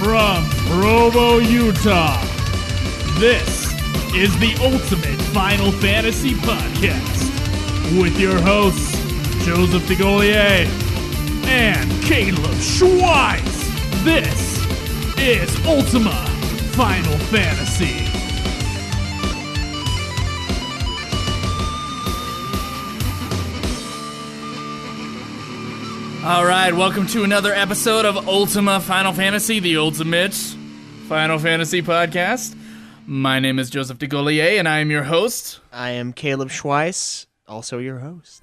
From Provo, Utah, this is the Ultimate Final Fantasy Podcast with your hosts, Joseph DeGolier and Caleb Schweiss. This is Ultima Final Fantasy. All right, welcome to another episode of Ultima Final Fantasy, the Ultimate Final Fantasy Podcast. My name is Joseph DeGolier, and I am your host. I am Caleb Schweiss, also your host.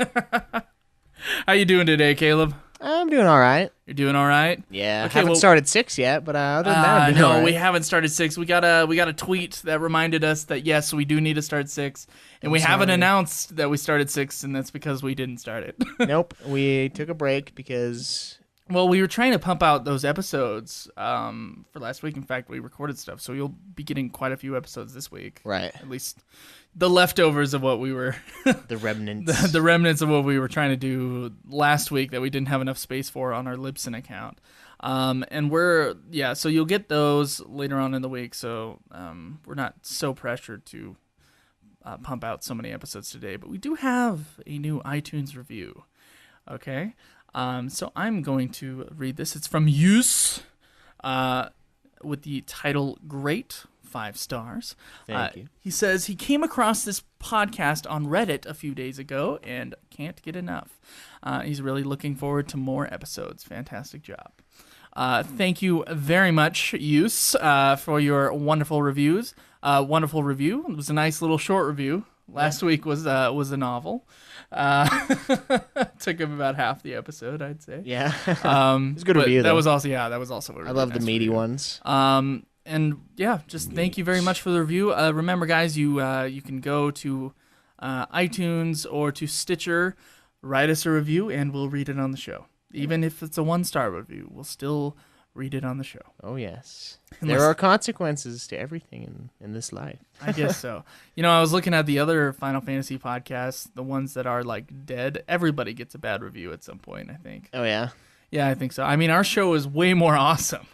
How you doing today, Caleb? I'm doing all right. You're doing all right? Yeah, okay, haven't started 6 yet, but other than that, I'm doing all right. We haven't started 6. We got a tweet that reminded us that yes, we do need to start 6, and we haven't announced that we started 6, and that's because we didn't start it. Nope, we took a break because... Well, we were trying to pump out those episodes for last week. In fact, we recorded stuff, so you'll be getting quite a few episodes this week. Right. At least the leftovers of what we were... the remnants. The remnants of what we were trying to do last week that we didn't have enough space for on our Libsyn account. So you'll get those later on in the week, so we're not so pressured to pump out so many episodes today. But we do have a new iTunes review, okay? So I'm going to read this. It's from Use with the title Great, 5 stars. Thank you. He says he came across this podcast on Reddit a few days ago and can't get enough. He's really looking forward to more episodes. Fantastic job. Thank you very much, Use, for your wonderful reviews. Wonderful review. It was a nice little short review. Last week was a novel. Took him about half the episode, I'd say. Yeah. It was a good review, though. That was also a really I love nice the meaty review. ones. And yeah, just thank you very much for the review. Remember, guys, you can go to iTunes or to Stitcher, write us a review, and we'll read it on the show. Even if it's a 1-star review, we'll still read it on the show. Oh, yes. There are consequences to everything in this life. I guess so. You know, I was looking at the other Final Fantasy podcasts, the ones that are, like, dead. Everybody gets a bad review at some point, I think. Oh, yeah? Yeah, I think so. I mean, our show is way more awesome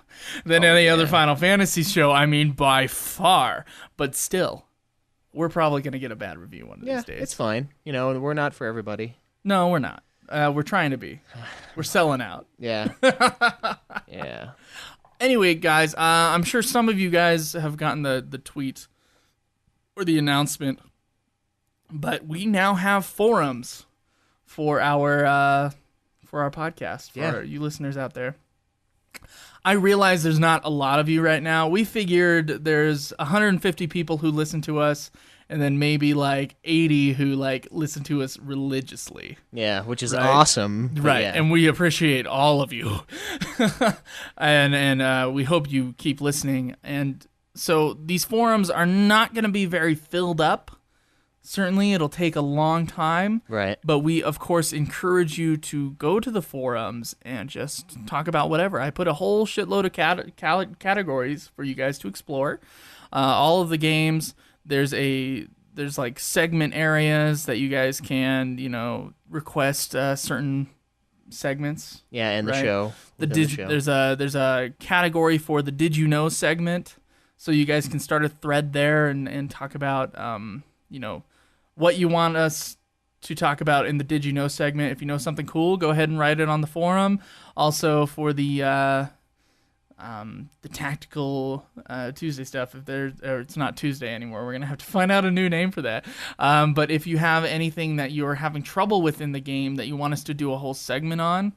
than any other Final Fantasy show. I mean, by far. But still, we're probably going to get a bad review one of these days. It's fine. You know, we're not for everybody. No, we're not. We're trying to be. We're selling out. Yeah. Yeah. Anyway, guys, I'm sure some of you guys have gotten the tweet or the announcement, but we now have forums for our podcast, for you listeners out there. I realize there's not a lot of you right now. We figured there's 150 people who listen to us, and then maybe like 80 who like listen to us religiously. Yeah, which is awesome. Right, yeah. And we appreciate all of you. and we hope you keep listening. And so these forums are not going to be very filled up. Certainly, it'll take a long time. Right. But we, of course, encourage you to go to the forums and just talk about whatever. I put a whole shitload of categories for you guys to explore. All of the games. There's like segment areas that you guys can, request certain segments. Yeah, in the show. There's a category for the Did You Know segment, so you guys can start a thread there and talk about what you want us to talk about in the Did You Know segment. If you know something cool, go ahead and write it on the forum. Also for the tactical Tuesday stuff, or it's not Tuesday anymore, we're gonna have to find out a new name for that. But if you have anything that you're having trouble with in the game that you want us to do a whole segment on,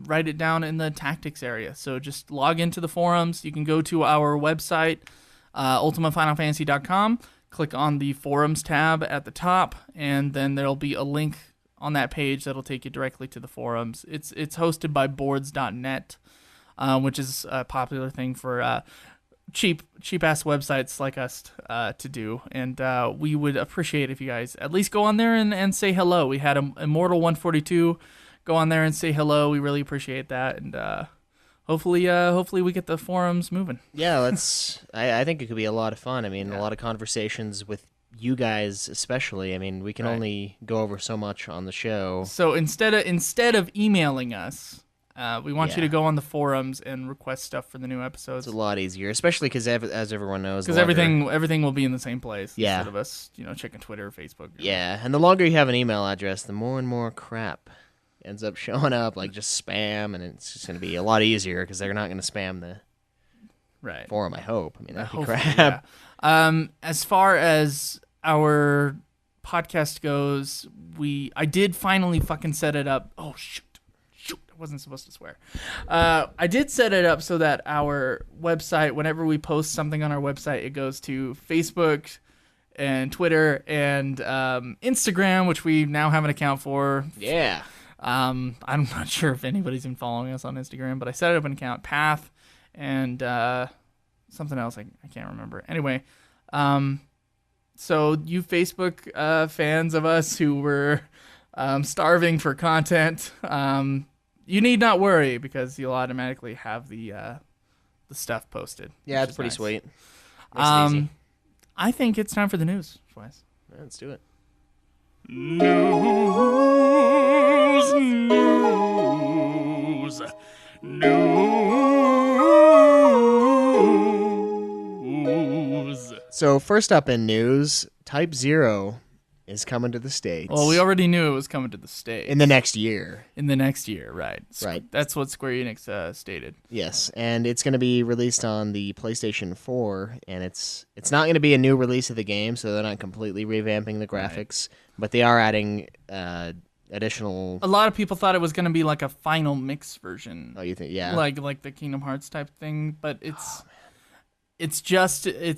write it down in the tactics area. So just log into the forums. You can go to our website, ultimafinalfantasy.com, click on the forums tab at the top, and then there'll be a link on that page that'll take you directly to the forums. It's hosted by boards.net. Which is a popular thing for cheap ass websites like us to do, and we would appreciate if you guys at least go on there and say hello. We had Immortal 142 go on there and say hello. We really appreciate that, and hopefully we get the forums moving. Yeah, I think it could be a lot of fun. I mean, a lot of conversations with you guys, especially. I mean, we can only go over so much on the show. So instead of emailing us, We want you to go on the forums and request stuff for the new episodes. It's a lot easier, especially because, as everyone knows, because everything will be in the same place instead of us, checking Twitter or Facebook. Yeah, and the longer you have an email address, the more and more crap ends up showing up, like just spam, and it's just going to be a lot easier because they're not going to spam the forum, I hope. I mean, that'd be crap. Yeah. As far as our podcast goes, I did finally fucking set it up. Oh, shoot. I wasn't supposed to swear. I did set it up so that our website, whenever we post something on our website, it goes to Facebook and Twitter and Instagram, which we now have an account for. Yeah. I'm not sure if anybody's been following us on Instagram, but I set up an account, Path, and something else I can't remember. Anyway, so you Facebook fans of us who were starving for content, you need not worry because you'll automatically have the stuff posted. Yeah, it's pretty sweet. Makes it easy. I think it's time for the news, Twice. Yeah, let's do it. News. So first up in news, Type 0 is coming to the States. Well, we already knew it was coming to the States. In the next year. Right. Right. That's what Square Enix stated. Yes, and it's going to be released on the PlayStation 4, and it's not going to be a new release of the game, so they're not completely revamping the graphics, but they are adding additional... A lot of people thought it was going to be like a final mix version. Oh, you think? Yeah. Like the Kingdom Hearts type thing, but it's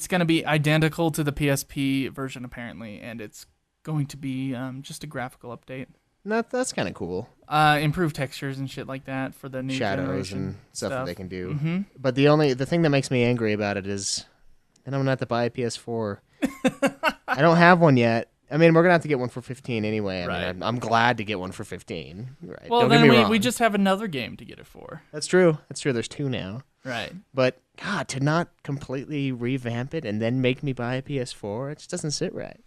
going to be identical to the PSP version, apparently, and it's going to be just a graphical update. That's kind of cool. Improved textures and shit like that for the new shadows generation and stuff that they can do. Mm-hmm. But the thing that makes me angry about it is then I'm gonna have to buy a PS4. I don't have one yet. I mean, we're gonna have to get one for $15 anyway. I mean, I'm glad to get one for $15. Right. Well, don't then get me wrong. we just have another game to get it for. That's true. There's 2 now. Right. But God, to not completely revamp it and then make me buy a PS4, it just doesn't sit right.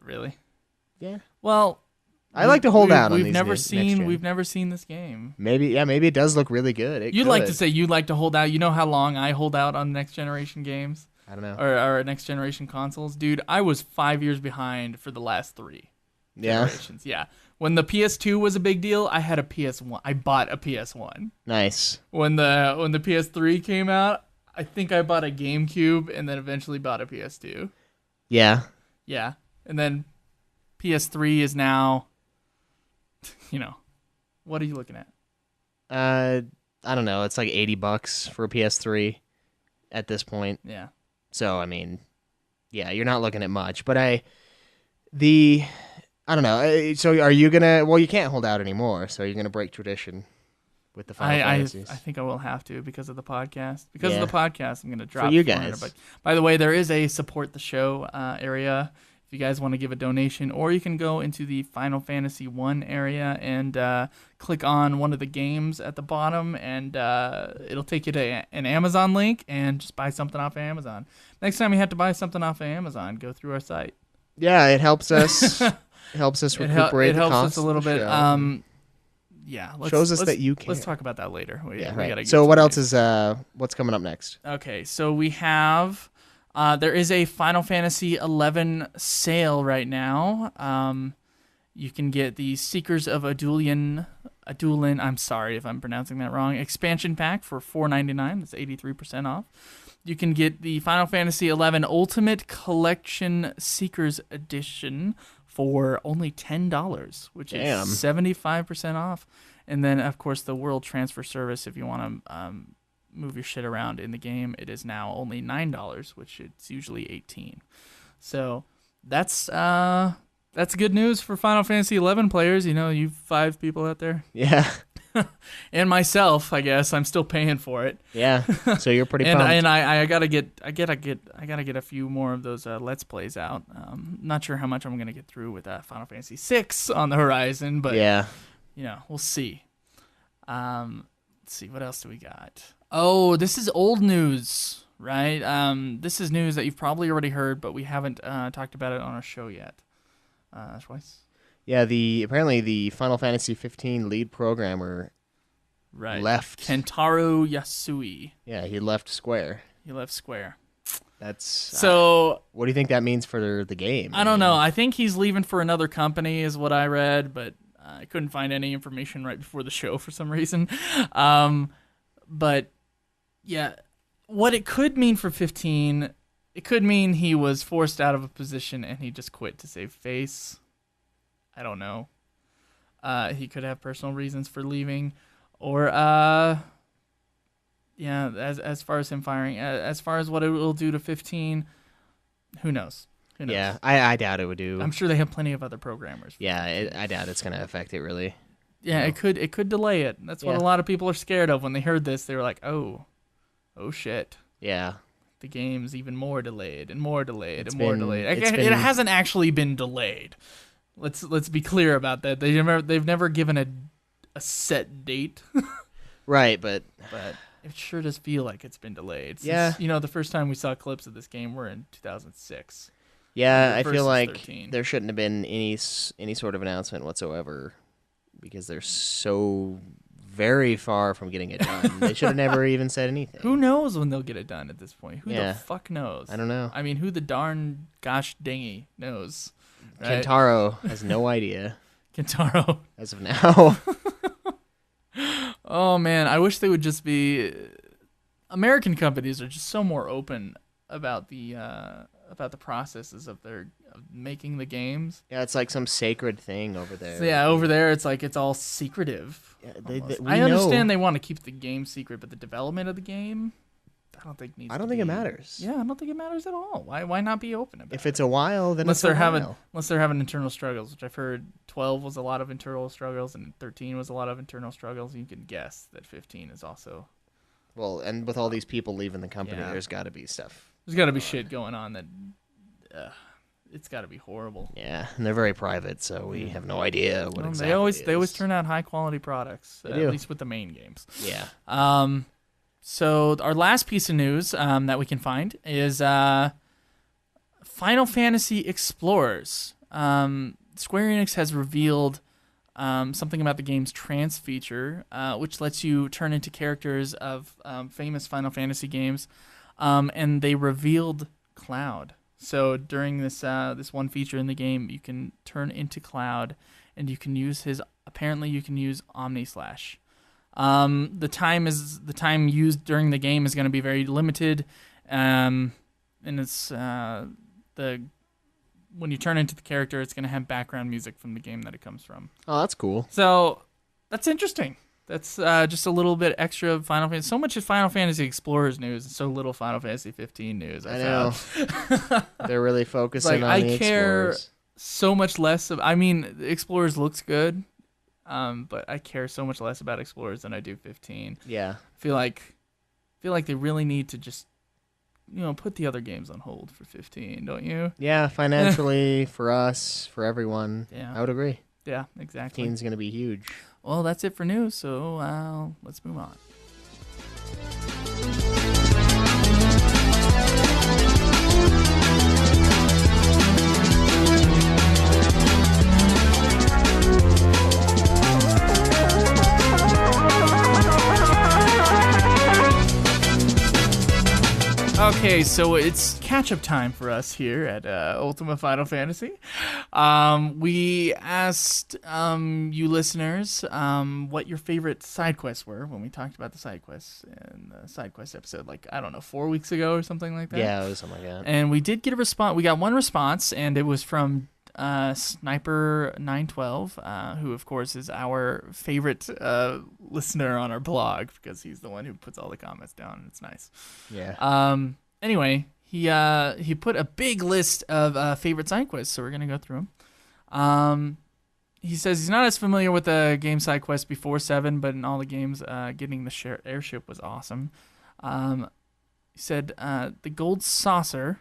Really? Yeah. Well, I like to hold out on these. We've never seen this game. Maybe it does look really good. You'd like to say you'd like to hold out. You know how long I hold out on next generation games? I don't know. Or next generation consoles? Dude, I was 5 years behind for the last 3 generations. Yeah. When the PS2 was a big deal, I had a PS1. I bought a PS1. Nice. When the PS3 came out, I think I bought a GameCube and then eventually bought a PS2. Yeah. Yeah. And then PS3 is now, what are you looking at? I don't know. It's like $80 for a PS3 at this point. Yeah. So, I mean, yeah, you're not looking at much. But I don't know. So are you going to, well, you can't hold out anymore. So you're going to break tradition with the Final Fantasies. I think I will have to because of the podcast. Because of the podcast, I'm going to drop for you guys. But by the way, there is a support the show area if you guys want to give a donation, or you can go into the Final Fantasy 1 area and click on one of the games at the bottom, and it'll take you to an Amazon link and just buy something off of Amazon. Next time you have to buy something off of Amazon, go through our site. Yeah, it helps us. Helps us recuperate the cost. It helps us a little bit. Yeah, shows us that you can. Let's talk about that later. We gotta get so what else is what's coming up next? Okay, so we have there is a Final Fantasy 11 sale right now. You can get the Seekers of Adulian, I'm sorry if I'm pronouncing that wrong, expansion pack for $4.99. That's 83% off. You can get the Final Fantasy 11 Ultimate Collection Seekers Edition for only $10, which is 75% off. And then, of course, the World Transfer Service, if you want to move your shit around in the game, it is now only $9, which it's usually $18. So that's good news for Final Fantasy 11 players. You 5 people out there. Yeah. And myself, I guess I'm still paying for it. Yeah. So you're pretty and pumped. And I gotta get a few more of those Let's Plays out. Not sure how much I'm gonna get through with Final Fantasy 6 on the horizon, but yeah, we'll see. Let's see, what else do we got? Oh, this is old news, right? This is news that you've probably already heard, but we haven't talked about it on our show yet. Twice. Yeah, apparently the Final Fantasy 15 lead programmer left. Kentaro Yasui. Yeah, he left Square. That's so. What do you think that means for the game? I don't know. I think he's leaving for another company, is what I read, but I couldn't find any information right before the show for some reason. But yeah, what it could mean for 15, it could mean he was forced out of a position and he just quit to save face. I don't know. He could have personal reasons for leaving, or yeah, as far as him firing, as far as what it will do to 15, who knows? Yeah, I doubt it would do. I'm sure they have plenty of other programmers. Yeah, I doubt it's going to affect it really. Yeah, it could delay it. That's what a lot of people are scared of when they heard this. They were like, oh shit. Yeah. The game's even more delayed and more delayed and more delayed. It hasn't actually been delayed. Let's be clear about that. They've never given a set date. Right, but it sure does feel like it's been delayed. Since, the first time we saw clips of this game were in 2006. Yeah, I feel like 13. There shouldn't have been any sort of announcement whatsoever because they're so very far from getting it done. They should have never even said anything. Who knows when they'll get it done at this point? Who the fuck knows? I don't know. I mean, who the darn gosh dangy knows? Right? Kentaro has no idea. Kentaro. As of now. Oh, man. I wish they would just be... American companies are just so more open about the processes of making the games. Yeah, it's like some sacred thing over there. So yeah, over there it's like it's all secretive. Yeah, I understand they want to keep the game secret, but the development of the game, I don't think it matters. Yeah, I don't think it matters at all. Why not be open about it? If it's a while, then unless they're having internal struggles, which I've heard 12 was a lot of internal struggles and 13 was a lot of internal struggles. You can guess that 15 is also. Well, and with all these people leaving the company, there's got to be stuff. There's got to be shit going on that. It's got to be horrible. Yeah, and they're very private, so we have no idea what exactly. They always turn out high quality products, at least with the main games. Yeah. So our last piece of news that we can find is Final Fantasy Explorers. Square Enix has revealed something about the game's trance feature, which lets you turn into characters of famous Final Fantasy games, and they revealed Cloud. So during this one feature in the game, you can turn into Cloud, and you can use Omni Slash. The time used during the game is going to be very limited, and it's when you turn into the character, it's going to have background music from the game that it comes from. Oh, that's cool. So that's interesting. That's just a little bit extra Final Fantasy. So much of Final Fantasy Explorers news and so little Final Fantasy 15 news. I know. They're really focusing on the care Explorers. So much less of. I mean, Explorers looks good, but I care so much less about Explorers than I do 15. Yeah. I feel like they really need to just put the other games on hold for 15, don't you? Yeah, financially for us, for everyone. Yeah. I would agree. Yeah, exactly. 15's going to be huge. Well, that's it for news, so let's move on. Okay, so it's catch-up time for us here at Ultima Final Fantasy. We asked you listeners what your favorite side quests were when we talked about the side quests in the side quest episode, 4 weeks ago or something like that. Yeah, it was something like that. And we did get a response. We got one response, and it was from Sniper912, who of course is our favorite listener on our blog because he's the one who puts all the comments down, and it's nice. Yeah. Anyway, he put a big list of favorite side quests, so we're gonna go through them. He says he's not as familiar with the game side quests before 7, but in all the games, getting the airship was awesome. He said the Gold Saucer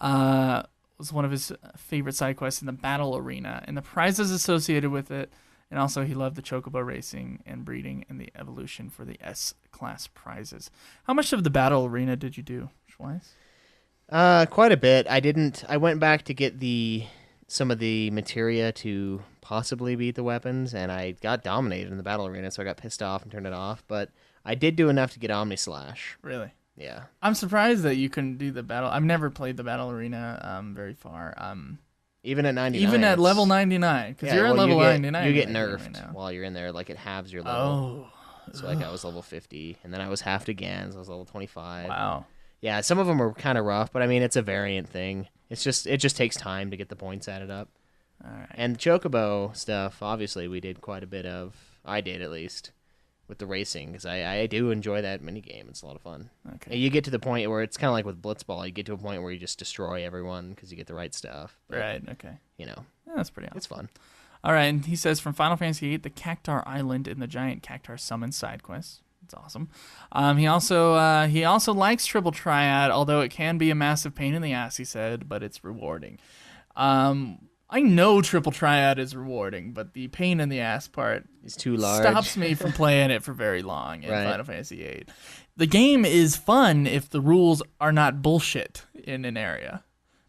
was one of his favorite side quests in the battle arena and the prizes associated with it. And also he loved the chocobo racing and breeding and the evolution for the S-class prizes. How much of the battle arena did you do, Schweiss? Quite a bit. I went back to get the some of the materia to possibly beat the weapons, and I got dominated in the battle arena, so I got pissed off and turned it off. But I did do enough to get Omni Slash. Really? Yeah. I'm surprised that you couldn't do the battle. I've never played the battle arena very far. Even at 99. Even at level 99, because you're at level 99. You get nerfed while you're in there. Like, it halves your level. Oh. So, like, I was level 50, and then I was halved again, so I was level 25. Wow. Yeah, some of them are kind of rough, but I mean, it's a variant thing. It just takes time to get the points added up. All right. And the Chocobo stuff, obviously, we did quite a bit of. I did, at least, with the racing, because I do enjoy that minigame. It's a lot of fun. Okay. And you get to the point where it's kind of like with Blitzball. You get to a point where you just destroy everyone because you get the right stuff. But, right, okay. You know. Yeah, that's pretty awesome. It's fun. All right, and he says, from Final Fantasy VIII, the Cactar Island and the Giant Cactar Summon side quest. It's awesome. He also likes Triple Triad, although it can be a massive pain in the ass, he said, but it's rewarding. I know Triple Triad is rewarding, but the pain in the ass part is too large. Stops me from playing it for very long in Final Fantasy VIII. The game is fun if the rules are not bullshit in an area.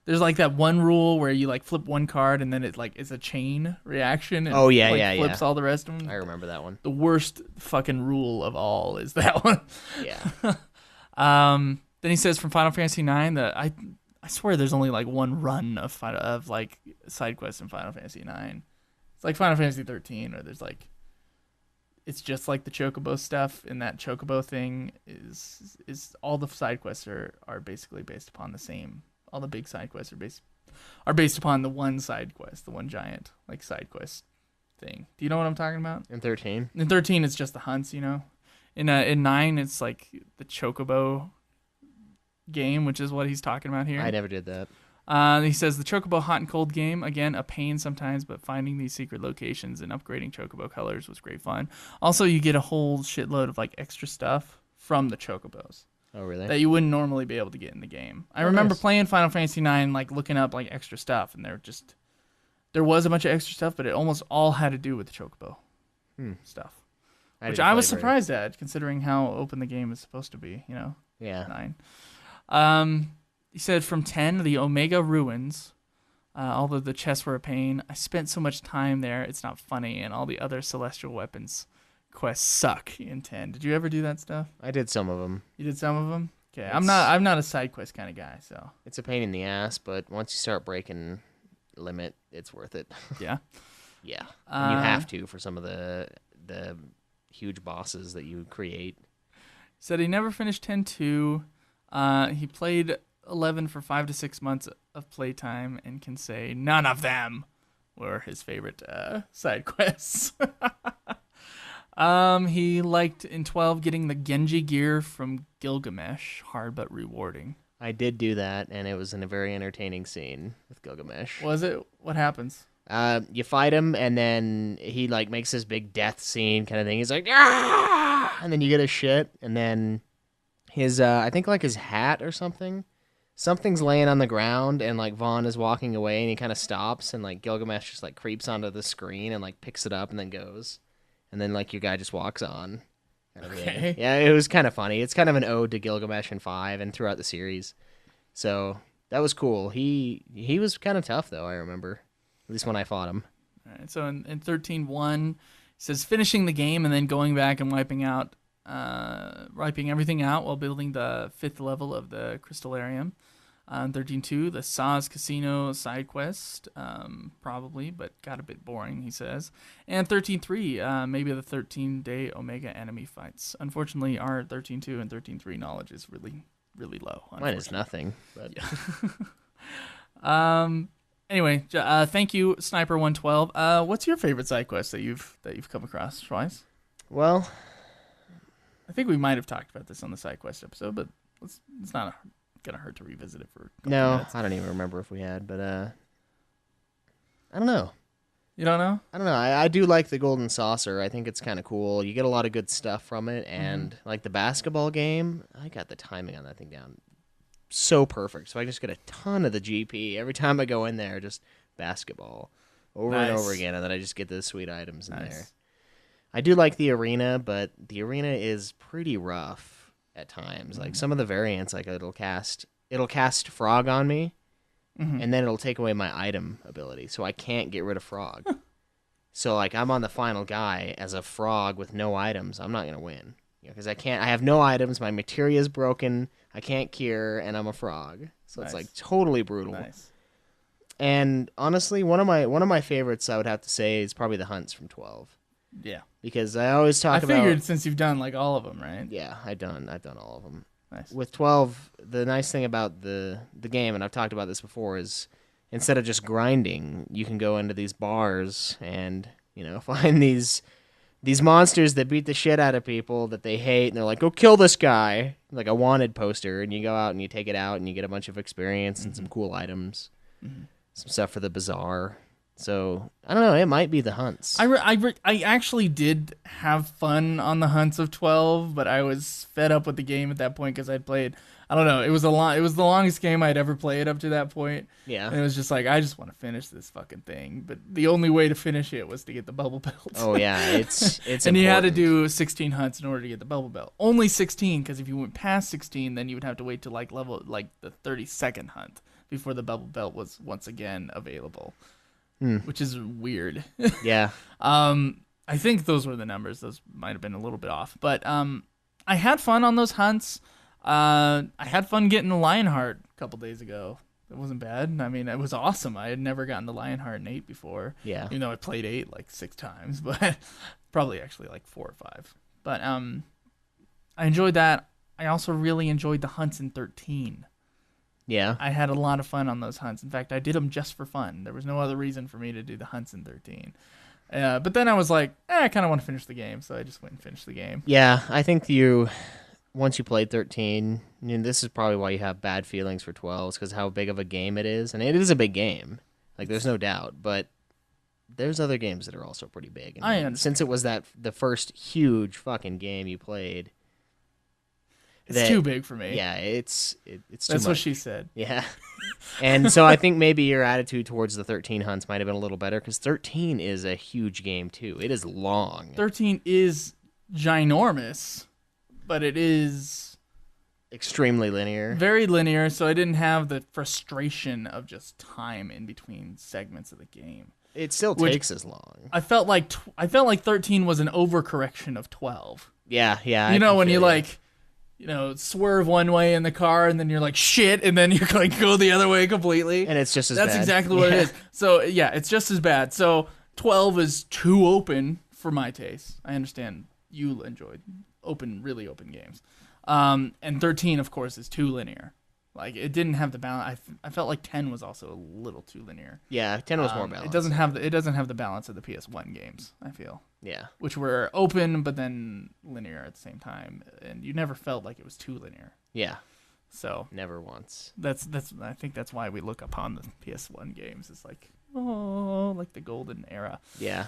There's like that one rule where you like flip one card and then it like is a chain reaction. And flips all the rest of them. I remember that one. The worst fucking rule of all is that one. Yeah. Then he says from Final Fantasy IX that I swear there's only like one run of like side quests in Final Fantasy IX. It's like Final Fantasy 13 where there's like it's just like the Chocobo stuff, and that Chocobo thing is all the side quests are basically based upon the same. All the big side quests are based upon the one side quest, the one giant like side quest thing. Do you know what I'm talking about? In 13? In 13, it's just the hunts, you know. In 9, it's like the Chocobo game, which is what he's talking about here. I never did that. He says the Chocobo hot and cold game, again, a pain sometimes, but finding these secret locations and upgrading Chocobo colors was great fun. Also, you get a whole shitload of like extra stuff from the Chocobos. Oh, really? That you wouldn't normally be able to get in the game. I remember playing Final Fantasy IX, like looking up like extra stuff, and there was a bunch of extra stuff, but it almost all had to do with the Chocobo stuff, which I was surprised at, considering how open the game is supposed to be. You know? Yeah. 9. He said from 10, the Omega Ruins. Although the chests were a pain, I spent so much time there, it's not funny, and all the other celestial weapons quests suck in 10. Did you ever do that stuff? I did some of them. You did some of them? Okay, I'm not a side quest kind of guy, so. It's a pain in the ass, but once you start breaking limit, it's worth it. Yeah? Yeah. And you have to for some of the huge bosses that you create. Said he never finished 10-2. He played 11 for 5 to 6 months of playtime and can say none of them were his favorite side quests. He liked in 12 getting the Genji gear from Gilgamesh, hard but rewarding. I did do that, and it was in a very entertaining scene with Gilgamesh. Was it? What happens? You fight him, and then he like makes this big death scene kind of thing. He's like, ah! And then you get his shit, and then his I think like his hat or something's laying on the ground, and like Vaughn is walking away, and he kind of stops, and like Gilgamesh just like creeps onto the screen and like picks it up and then goes. And then, like, your guy just walks on. Okay. Yeah, it was kind of funny. It's kind of an ode to Gilgamesh in 5 and throughout the series. So, that was cool. He was kind of tough, though, I remember. At least when I fought him. All right, so in 13.1, he says, finishing the game and then going back and wiping everything out while building the 5th level of the Crystallarium. 13.2, the Saz Casino side quest, probably, but got a bit boring, he says. And 13.3, maybe the 13-day Omega enemy fights. Unfortunately, our 13.2 and 13.3 knowledge is really, really low. Mine is nothing. But yeah. Anyway, thank you, Sniper112. What's your favorite side quest that you've come across, Schweiss? Well, I think we might have talked about this on the side quest episode, but it's not gonna hurt to revisit it for a couple minutes. I don't even remember if we had, but I don't know. You don't know? I don't know. I do like the Golden Saucer. I think it's kind of cool. You get a lot of good stuff from it, and like the basketball game, I got the timing on that thing down so perfect. So I just get a ton of the GP every time I go in there. Just basketball over and over again, and then I just get those sweet items in there. I do like the arena, but the arena is pretty rough at times. Like some of the variants, like it'll cast Frog on me, and then it'll take away my item ability, so I can't get rid of Frog. So like I'm on the final guy as a Frog with no items. I'm not gonna win because I can't. I have no items. My materia is broken. I can't cure, and I'm a Frog. So it's like totally brutal. Nice. And honestly, one of my favorites I would have to say is probably the hunts from 12. Yeah. Because I always talk about. I figured since you've done like all of them, right? Yeah, I've done all of them. Nice. With 12, the nice thing about the game, and I've talked about this before, is instead of just grinding, you can go into these bars and find these monsters that beat the shit out of people that they hate, and they're like, go kill this guy, like a wanted poster, and you go out and you take it out and you get a bunch of experience and some cool items, some stuff for the bazaar. So I don't know, it might be the hunts. I actually did have fun on the hunts of 12, but I was fed up with the game at that point because I'd played. I don't know. It was the longest game I'd ever played up to that point. Yeah. And it was just like, I just want to finish this fucking thing. But the only way to finish it was to get the bubble belt. Oh yeah, it's and important. You had to do 16 hunts in order to get the bubble belt. Only 16, because if you went past 16, then you would have to wait to like level like the 32nd hunt before the bubble belt was once again available. Which is weird. Yeah. I think those were the numbers. Those might have been a little bit off. But I had fun on those hunts. I had fun getting the Lionheart a couple days ago. It wasn't bad. I mean, it was awesome. I had never gotten the Lionheart in 8 before. Yeah. Even though I played 8 like 6 times, but probably actually like 4 or 5. But I enjoyed that. I also really enjoyed the hunts in 13. Yeah. I had a lot of fun on those hunts. In fact, I did them just for fun. There was no other reason for me to do the hunts in 13. But then I was like, I kind of want to finish the game, so I just went and finished the game. Yeah, I think once you played 13, this is probably why you have bad feelings for 12, because how big of a game it is. And it is a big game. Like, there's no doubt. But there's other games that are also pretty big. And I understand. Since it was the first huge fucking game you played. It's too big for me. Yeah, it's too much. That's what she said. Yeah. And so I think maybe your attitude towards the 13 hunts might have been a little better, because 13 is a huge game, too. It is long. 13 is ginormous, but it is extremely linear. Very linear, so I didn't have the frustration of just time in between segments of the game. It still takes as long. I felt like 13 was an overcorrection of 12. Yeah. When you like... swerve one way in the car, and then you're like, shit, and then you like go the other way completely. And it's just as bad. That's exactly what it is. So, yeah, it's just as bad. So, 12 is too open for my taste. I understand you enjoyed really open games. And 13, of course, is too linear. Like, it didn't have the balance. I felt like 10 was also a little too linear. Yeah, 10 was more balanced. It doesn't have the balance of the PS1 games, I feel. Yeah. Which were open, but then linear at the same time. And you never felt like it was too linear. Yeah. So. Never once. I think that's why we look upon the PS1 games. It's like, like the golden era. Yeah.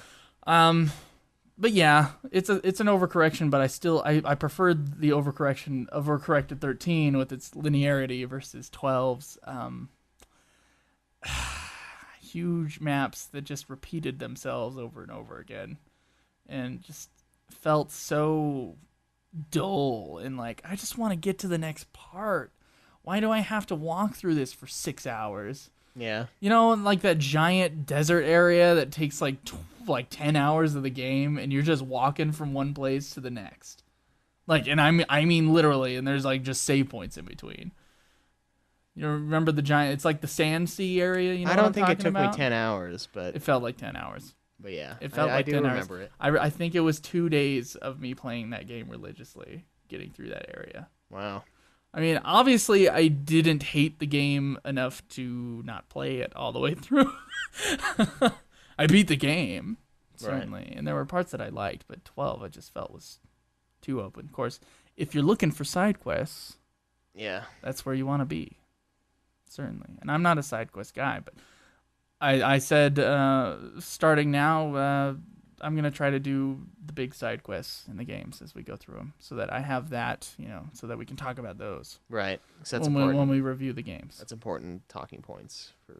But yeah, it's an overcorrection, but I preferred the overcorrected 13 with its linearity versus 12's huge maps that just repeated themselves over and over again, and just felt so dull and like, I just want to get to the next part. Why do I have to walk through this for 6 hours? Yeah. Like that giant desert area that takes like 10 hours of the game, and you're just walking from one place to the next. Like, and I mean literally, and there's like just save points in between. You remember the giant? It's like the sand sea area. I don't think it took me 10 hours, but it felt like 10 hours. But yeah, it felt like 10 hours. It. I think it was 2 days of me playing that game religiously, getting through that area. Wow. I mean, obviously, I didn't hate the game enough to not play it all the way through. I beat the game, certainly, right. And there were parts that I liked, but 12 I just felt was too open. Of course, if you're looking for side quests, yeah, that's where you want to be, certainly. And I'm not a side quest guy, but I said starting now, I'm going to try to do the big side quests in the games as we go through them, so that I have that, so that we can talk about those. Right. So that's important. When we review the games. That's important talking points for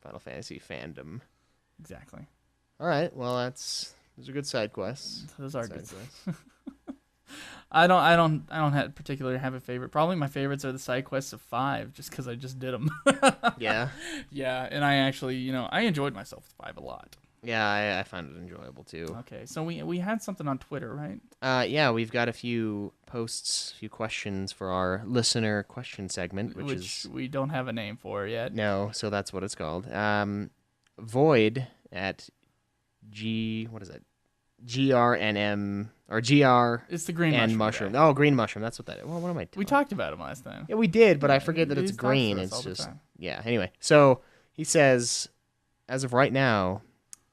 Final Fantasy fandom. Exactly. All right. Well, those are good side quests. Those are good quests. I don't particularly have a favorite. Probably my favorites are the side quests of 5, just because I just did them. Yeah. Yeah, and I actually, I enjoyed myself with 5 a lot. Yeah, I find it enjoyable too. Okay, so we had something on Twitter, right? Yeah, we've got a few posts, a few questions for our listener question segment, which we don't have a name for yet. No, so that's what it's called. Void at what is it? GRNM or GR. It's the green and mushroom. Oh, green mushroom. That's what that is. Well, what am I? We talked about him last time. Yeah, we did, but I forget that it's green. It's just yeah. Anyway, so he says, as of right now,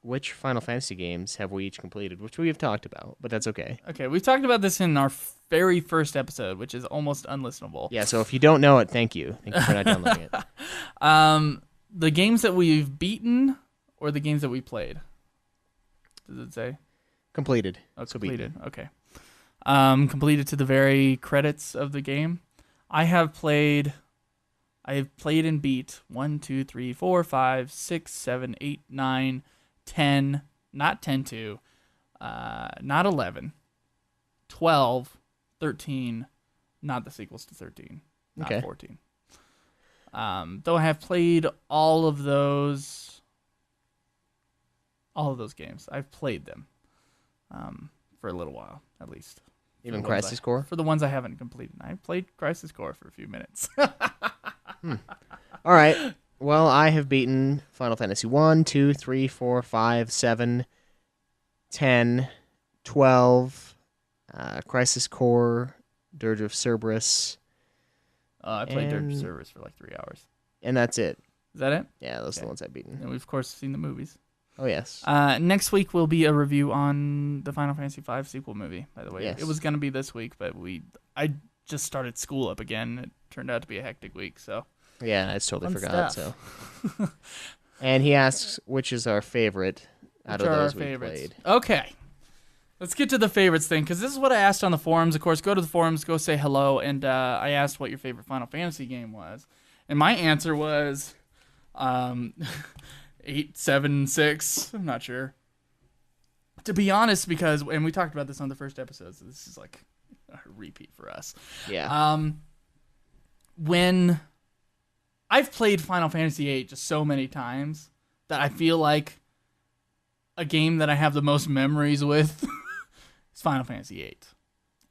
which Final Fantasy games have we each completed? Which we have talked about, but that's okay. Okay, we talked about this in our very first episode, which is almost unlistenable. Yeah, so if you don't know it, thank you. Thank you for not downloading it. The games that we've beaten or the games that we played? Does it say? Completed. Oh, it's completed. Okay. Completed to the very credits of the game. I have played and beat 1, 2, 3, 4, 5, 6, 7, 8, 9, 10, not 10-2, not 11, 12, 13, not the sequels to 13, not 14. Though I have played all of those games. I've played them for a little while, at least. Even Crisis Core? For the ones I haven't completed. I played Crisis Core for a few minutes. All right. Well, I have beaten Final Fantasy 1, 2, 3, 4, 5, 7, 10, 12, Crisis Core, Dirge of Cerberus. I played Dirge of Cerberus for like 3 hours. And that's it. Is that it? Yeah, those are the ones I've beaten. And we've, of course, seen the movies. Oh, yes. Next week will be a review on the Final Fantasy V sequel movie, by the way. Yes. It was going to be this week, but I just started school up again. It turned out to be a hectic week, so. Yeah, I just totally forgot. Stuff. So, and he asks, which is our favorite out of those we played? Okay. Let's get to the favorites thing, because this is what I asked on the forums. Of course, go to the forums, go say hello, and I asked what your favorite Final Fantasy game was. And my answer was 8, 7, 6. I'm not sure. To be honest, and we talked about this on the first episode, so this is like a repeat for us. Yeah. When I've played Final Fantasy VIII just so many times that I feel like a game that I have the most memories with is Final Fantasy VIII.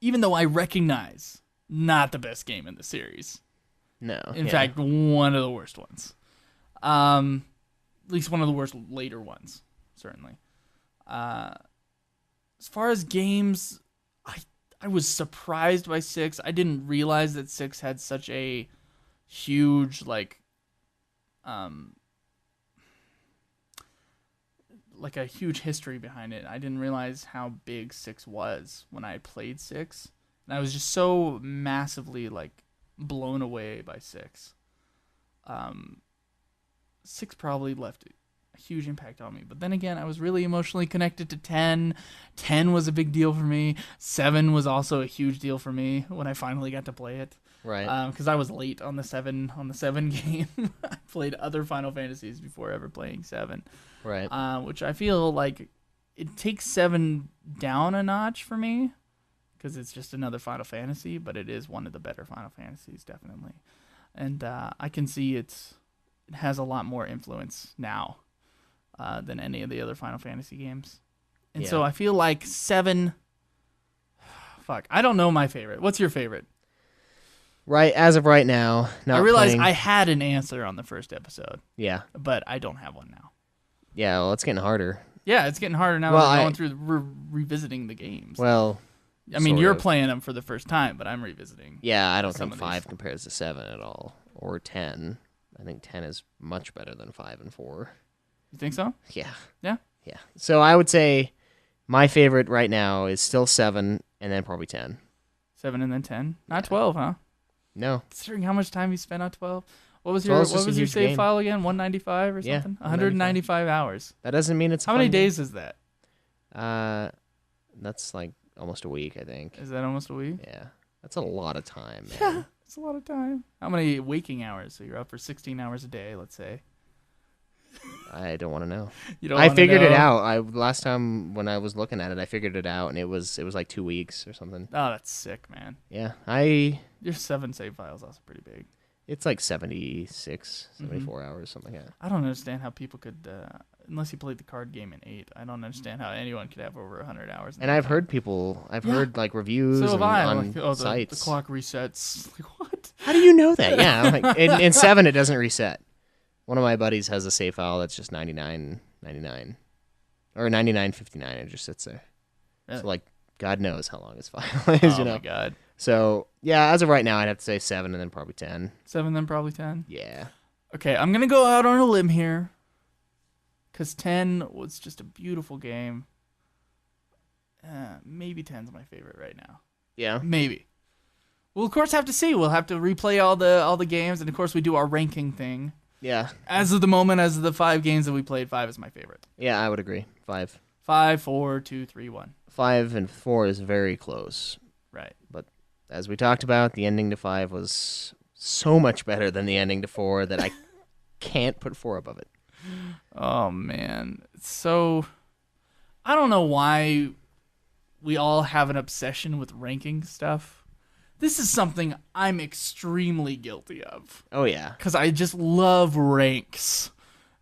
Even though I recognize not the best game in the series. No. In fact, one of the worst ones. At least one of the worst later ones, certainly. As far as games, I was surprised by 6. I didn't realize that 6 had such a huge, like a huge history behind it. I didn't realize how big 6 was when I played 6. And I was just so massively, like, blown away by 6. 6 probably left a huge impact on me. But then again, I was really emotionally connected to 10. 10 was a big deal for me. 7 was also a huge deal for me when I finally got to play it. Right. Because I was late on the 7 game. I played other Final Fantasies before ever playing 7. Right. Which I feel like it takes 7 down a notch for me. Because it's just another Final Fantasy, but it is one of the better Final Fantasies, definitely. And I can see it has a lot more influence now than any of the other Final Fantasy games. And so I feel like 7... Fuck, I don't know my favorite. What's your favorite? Right, as of right now. I realized I had an answer on the first episode. Yeah. But I don't have one now. Yeah, well, it's getting harder. Yeah, it's getting harder now that I'm going through revisiting the games. Well... I mean, you're playing them for the first time, but I'm revisiting. Yeah, I don't think 5 compares to 7 at all. Or 10. I think 10 is much better than 5 and 4. You think so? Yeah. Yeah? Yeah. So I would say my favorite right now is still 7 and then probably 10. 7 and then 10? Not 12, huh? No. Considering how much time you spent on 12. What was your save file again? 195 or something? Yeah, 195 hours. That doesn't mean it's How many days is that? That's like almost a week, I think. Is that almost a week? Yeah. That's a lot of time, man. Yeah, it's a lot of time. How many waking hours? So you're up for 16 hours a day, let's say. I don't want to know. You don't I wanna figured it know? out. Last time when I was looking at it, I figured it out, and it was like 2 weeks or something. Oh, that's sick, man. Yeah, Your 7 save files also pretty big. it's like 76, 74 hours, something like that. I don't understand how people could, unless you played the card game in 8. I don't understand how anyone could have over 100 hours. And I've heard heard like reviews So have I. on Like, sites. The clock resets. Like, what? How do you know that? Yeah, like, in 7 it doesn't reset. One of my buddies has a save file that's just 99.99 or 99.59. It just sits there. Really? So like, God knows how long his file is. Oh you know? my god. So yeah, as of right now, I'd have to say 7 and then probably 10. 7, then probably 10. Yeah. Okay, I'm gonna go out on a limb here, because 10 was just a beautiful game. Maybe 10's my favorite right now. Yeah. Maybe. We'll of course have to see. We'll have to replay all the games, and of course we do our ranking thing. Yeah. As of the moment, as of the 5 games that we played, 5 is my favorite. Yeah, I would agree. 5. 5, 4, 2, 3, 1. 5 and 4 is very close. Right. But as we talked about, the ending to 5 was so much better than the ending to 4 that I can't put 4 above it. Oh man. So I don't know why we all have an obsession with ranking stuff. This is something I'm extremely guilty of. Oh, yeah. Because I just love ranks.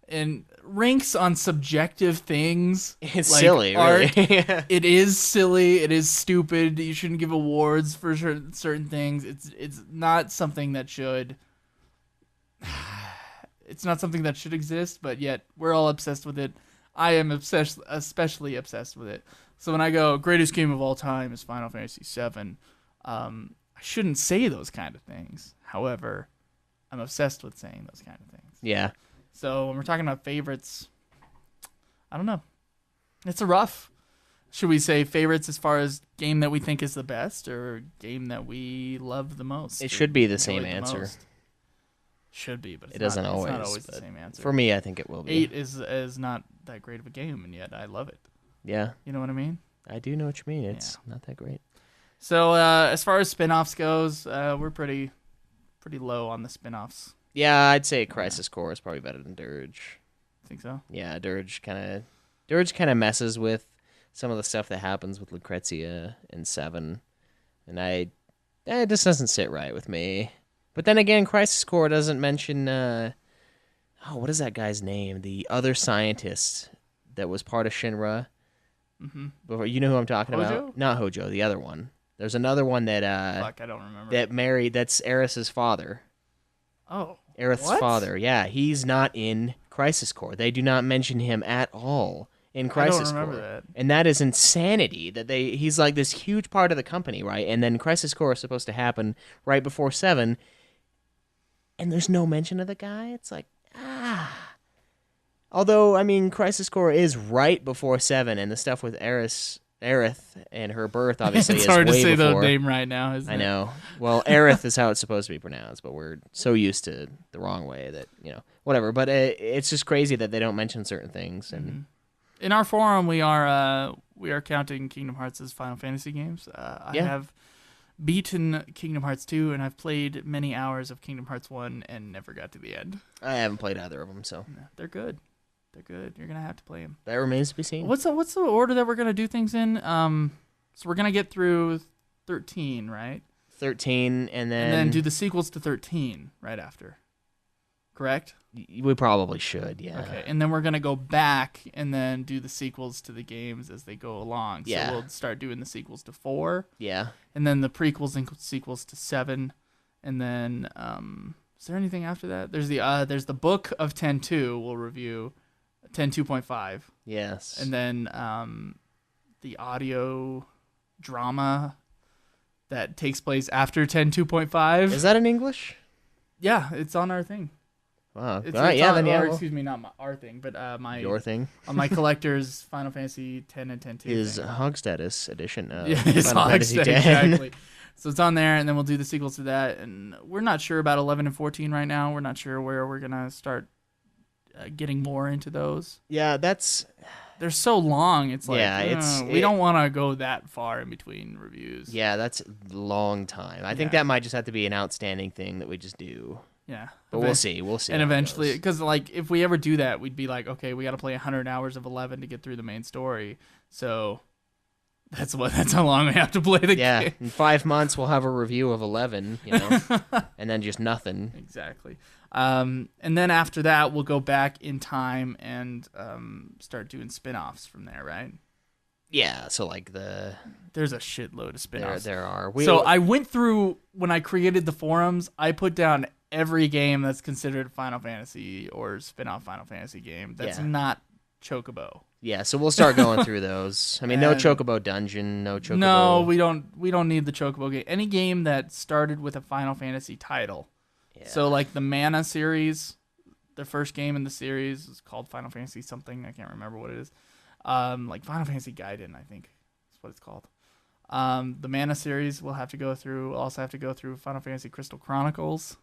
And ranks on subjective things. It's like silly, art, really. It is silly. It is stupid. You shouldn't give awards for certain things. It's not something that should... It's not something that should exist, but yet we're all obsessed with it. I am especially obsessed with it. So when I go, greatest game of all time is Final Fantasy VII, I shouldn't say those kind of things. However, I'm obsessed with saying those kind of things. Yeah. So when we're talking about favorites, I don't know. It's a rough. Should we say favorites as far as game that we think is the best or game that we love the most? It should be the same answer. Should be, but it doesn't always. It's not always the same answer. For me, I think it will be. 8 is not that great of a game, and yet I love it. Yeah. You know what I mean? I do know what you mean. It's not that great. So as far as spin-offs goes, we're pretty low on the spin-offs. Yeah, I'd say Crisis Core is probably better than Dirge. Think so? Yeah, Dirge kind of messes with some of the stuff that happens with Lucrezia in 7, and it just doesn't sit right with me. But then again, Crisis Core doesn't mention what is that guy's name? The other scientist that was part of Shinra. Mm-hmm. Before, you know who I'm talking Hojo? about? Not Hojo, the other one. There's another one that Fuck, I don't remember. that's Aerith's father. Oh. Aerith's father. Yeah, he's not in Crisis Core. They do not mention him at all in Crisis Core. I don't remember that. And that is insanity that he's like this huge part of the company, right? And then Crisis Core is supposed to happen right before 7. And there's no mention of the guy. It's like, Although, I mean, Crisis Core is right before 7, and the stuff with Aerith and her birth obviously is way before. It's hard to say the name right now, isn't it? I know. Well, Aerith is how it's supposed to be pronounced, but we're so used to the wrong way that, whatever. But it's just crazy that they don't mention certain things. And in our forum, we are counting Kingdom Hearts as Final Fantasy games. I have beaten Kingdom Hearts 2, and I've played many hours of Kingdom Hearts 1 and never got to the end. I haven't played either of them, so. No, they're good. They're good. You're going to have to play them. That remains to be seen. What's the order that we're going to do things in? So we're going to get through 13, right? 13, and then do the sequels to 13 right after. Correct? We probably should, yeah. Okay, and then we're going to go back and then do the sequels to the games as they go along. Yeah. So we'll start doing the sequels to 4. Yeah. And then the prequels and sequels to 7. And then, is there anything after that? There's the book of 10.2 we'll review, 10.2.5. Yes. And then the audio drama that takes place after 10.2.5. Is that in English? Yeah, it's on our thing. Wow. It's, all right, it's yeah, on, then yeah. excuse me, not our thing, but my your thing. On my collector's Final Fantasy 10 and 10.2. His Hogstatus edition. Yeah, his Final Fantasy Hogstatus, 10. exactly. So it's on there, and then we'll do the sequels to that. And we're not sure about 11 and 14 right now. We're not sure where we're gonna start getting more into those. Yeah, they're so long. It's like we don't want to go that far in between reviews. Yeah, that's a long time. I think that might just have to be an outstanding thing that we just do. Yeah. But we'll see. And eventually, because like if we ever do that, we'd be like, okay, we got to play 100 hours of 11 to get through the main story. So that's how long we have to play the game. Yeah, in 5 months we'll have a review of 11, and then just nothing. Exactly. And then after that, we'll go back in time and start doing spin-offs from there, right? Yeah, so like there's a shitload of spin-offs. There are. So I went through, when I created the forums, I put down every game that's considered Final Fantasy or spin-off Final Fantasy game that's not Chocobo. Yeah, so we'll start going through those. I mean, no Chocobo Dungeon, no Chocobo. No, we don't need the Chocobo game. Any game that started with a Final Fantasy title. Yeah. So like the Mana series, the first game in the series is called Final Fantasy something. I can't remember what it is. Like Final Fantasy Gaiden, I think is what it's called. The Mana series we'll have to go through. We'll also have to go through Final Fantasy Crystal Chronicles,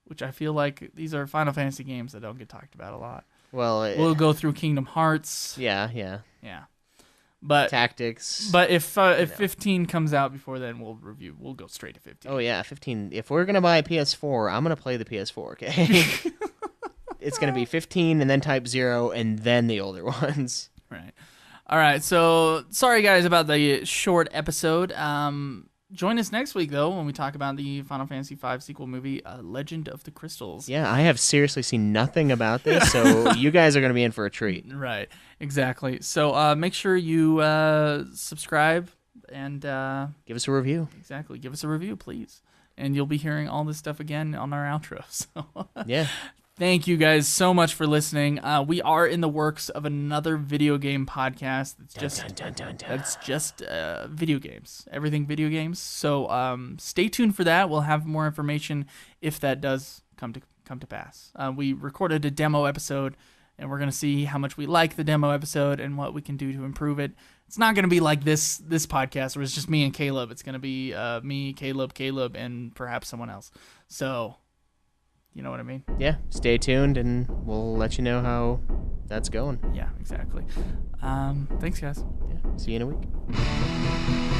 which I feel like these are Final Fantasy games that don't get talked about a lot. Well, we'll go through Kingdom Hearts. Yeah. But Tactics. But if 15 comes out before then, we'll review. We'll go straight to 15. Oh yeah, 15. If we're gonna buy a PS4, I'm gonna play the PS4. Okay. It's gonna be 15 and then Type 0 and then the older ones. Right. All right. So sorry guys about the short episode. Join us next week, though, when we talk about the Final Fantasy V sequel movie, Legend of the Crystals. Yeah, I have seriously seen nothing about this, so you guys are going to be in for a treat. Right, exactly. So make sure you subscribe and... give us a review. Exactly. Give us a review, please. And you'll be hearing all this stuff again on our outro. So yeah. Thank you guys so much for listening. We are in the works of another video game podcast that's just video games, everything video games. So stay tuned for that. We'll have more information if that does come to pass. We recorded a demo episode, and we're going to see how much we like the demo episode and what we can do to improve it. It's not going to be like this podcast where it's just me and Caleb. It's going to be me, Caleb, and perhaps someone else. So... you know what I mean? Yeah, stay tuned, and we'll let you know how that's going. Yeah, exactly. Thanks, guys. Yeah, see you in a week.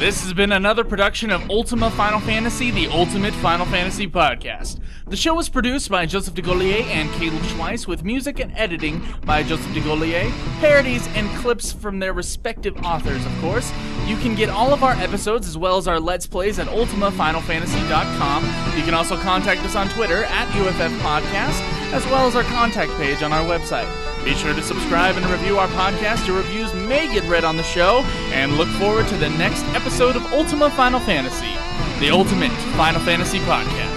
This has been another production of Ultima Final Fantasy, the Ultimate Final Fantasy Podcast. The show was produced by Joseph DeGollier and Caleb Schweiss, with music and editing by Joseph DeGollier, parodies and clips from their respective authors, of course. You can get all of our episodes as well as our Let's Plays at ultimafinalfantasy.com. You can also contact us on Twitter at UFF Podcast, as well as our contact page on our website. Be sure to subscribe and review our podcast. Your reviews may get read on the show, and look forward to the next episode of Ultima Final Fantasy, the Ultimate Final Fantasy Podcast.